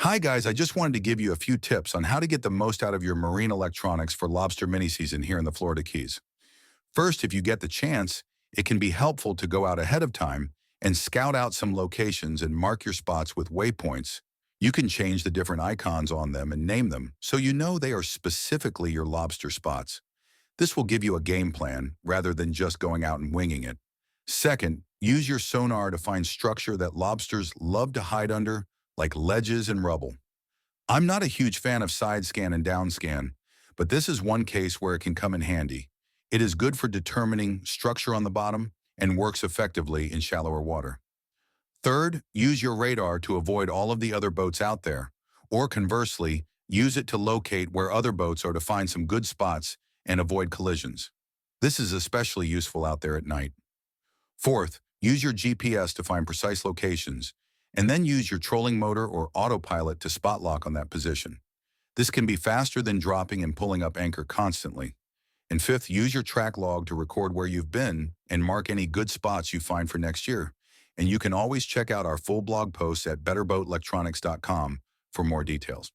Hi guys, I just wanted to give you a few tips on how to get the most out of your marine electronics for lobster mini season here in the Florida Keys. First, if you get the chance, it can be helpful to go out ahead of time and scout out some locations and mark your spots with waypoints. You can change the different icons on them and name them so you know they are specifically your lobster spots. This will give you a game plan rather than just going out and winging it. Second, use your sonar to find structure that lobsters love to hide under, like ledges and rubble. I'm not a huge fan of side scan and down scan, but this is one case where it can come in handy. It is good for determining structure on the bottom and works effectively in shallower water. Third, use your radar to avoid all of the other boats out there, or conversely, use it to locate where other boats are to find some good spots and avoid collisions. This is especially useful out there at night. Fourth, use your GPS to find precise locations, and then use your trolling motor or autopilot to spot lock on that position. This can be faster than dropping and pulling up anchor constantly. And fifth, use your track log to record where you've been and mark any good spots you find for next year. And you can always check out our full blog posts at betterboatelectronics.com for more details.